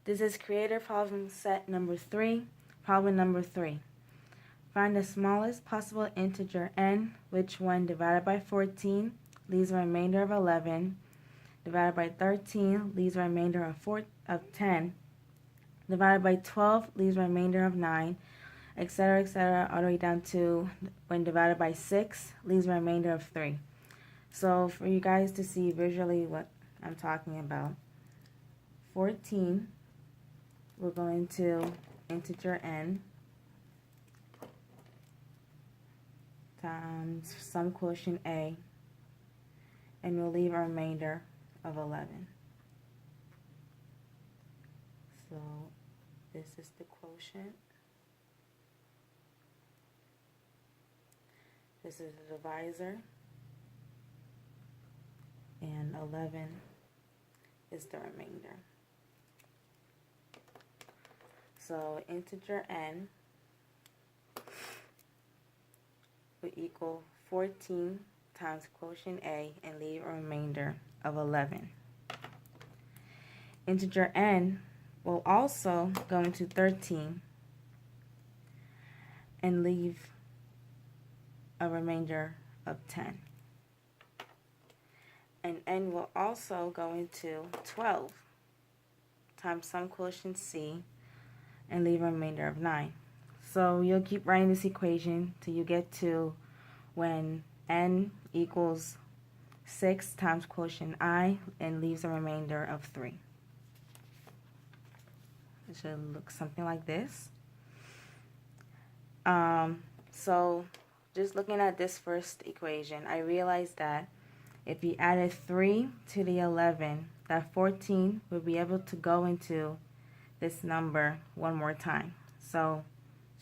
This is creator problem set number 3. Problem number 3. Find the smallest possible integer n, which when divided by 14 leaves a remainder of 11, divided by 13 leaves a remainder of 10, divided by 12 leaves a remainder of 9, etc., all the way down to when divided by 6 leaves a remainder of 3. So for you guys to see visually what I'm talking about, 14, we're going to integer n times some quotient a, and we'll leave a remainder of 11. So this is the quotient. This is the divisor. And 11 is the remainder. So integer n will equal 14 times quotient a and leave a remainder of 11. Integer n will also go into 13 and leave a remainder of 10. And n will also go into 12 times some quotient c and leave a remainder of 9. So you'll keep writing this equation till you get to when n equals 6 times quotient I and leaves a remainder of 3. It should look something like this. So just looking at this first equation, I realized that if you added 3 to the 11, that 14 would be able to go into this number one more time. So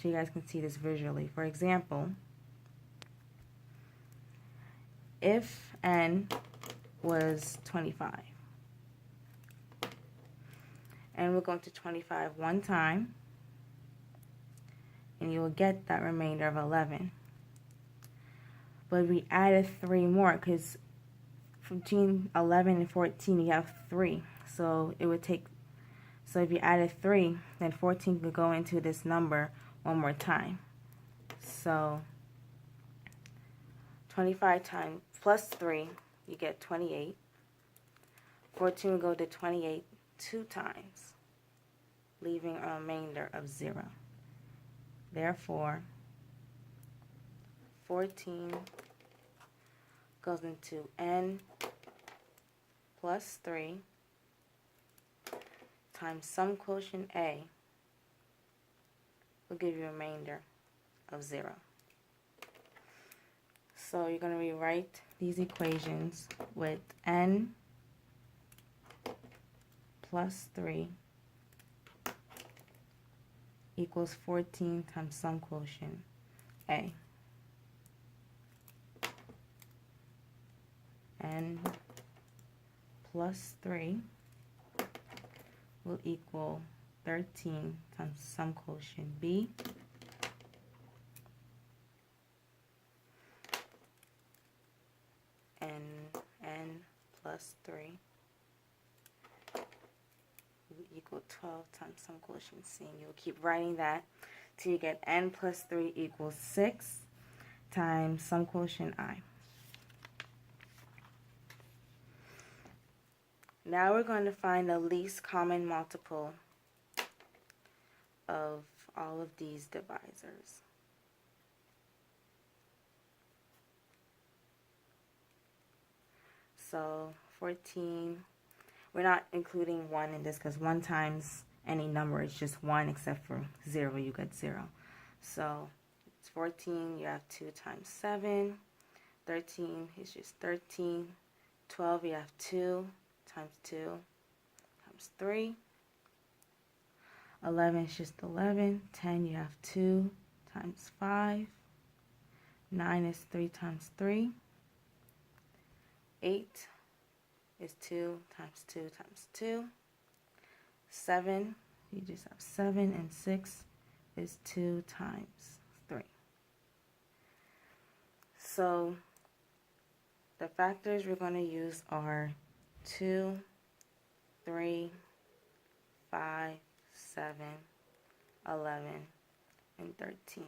you guys can see this visually. For example, if n was 25, and we're going to 25 one time, and you will get that remainder of 11. But we added 3 more because between 11 and 14 you have 3. So it would take, so if you added 3, then 14 could go into this number one more time. So 25 times plus 3, you get 28. 14 will go to 28 2 times, leaving a remainder of 0. Therefore, 14 goes into n plus 3 times some quotient a will give you a remainder of 0. So you're going to rewrite these equations with n plus 3 equals 14 times some quotient a. N plus 3 will equal 13 times some quotient b. And n plus 3 will equal 12 times some quotient c. And you'll keep writing that till you get n plus 3 equals 6 times some quotient I. Now we're going to find the least common multiple of all of these divisors. So 14, we're not including 1 in this because 1 times any number is just 1 except for 0, you get 0. So it's 14, you have 2 times 7. 13 is just 13. 12, you have 2 times 2 times 3. 11 is just 11. 10, you have 2 times 5. 9 is 3 times 3. 8 is 2 times 2 times 2. 7, you just have 7, and 6 is 2 times 3. So the factors we're going to use are 2, 3, 5, 7, 11, and 13.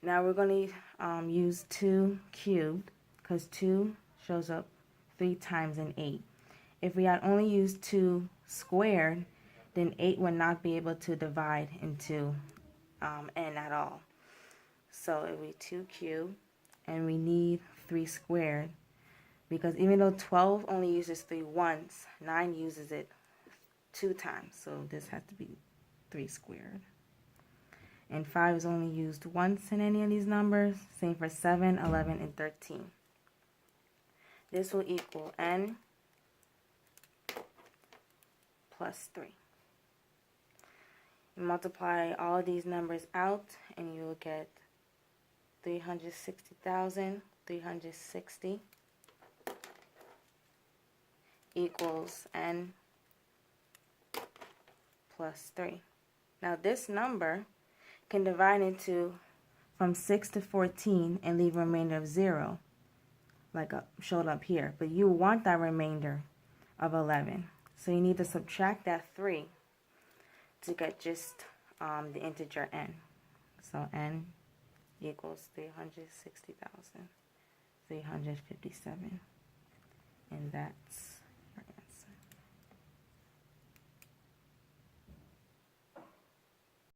Now we're going to use 2 cubed because 2 shows up 3 times in 8. If we had only used 2 squared, then 8 would not be able to divide into n at all. So it would be 2 cubed, and we need 3 squared, because even though 12 only uses 3 once, 9 uses it 2 times. So this has to be 3 squared. And 5 is only used once in any of these numbers. Same for 7, 11, and 13. This will equal n plus 3. You multiply all of these numbers out, and you will get 360,360 equals n plus 3. Now this number can divide into from 6 to 14 and leave a remainder of 0, like showed up here. But you want that remainder of 11. So you need to subtract that 3 to get just the integer n. So n equals 360,357. And that's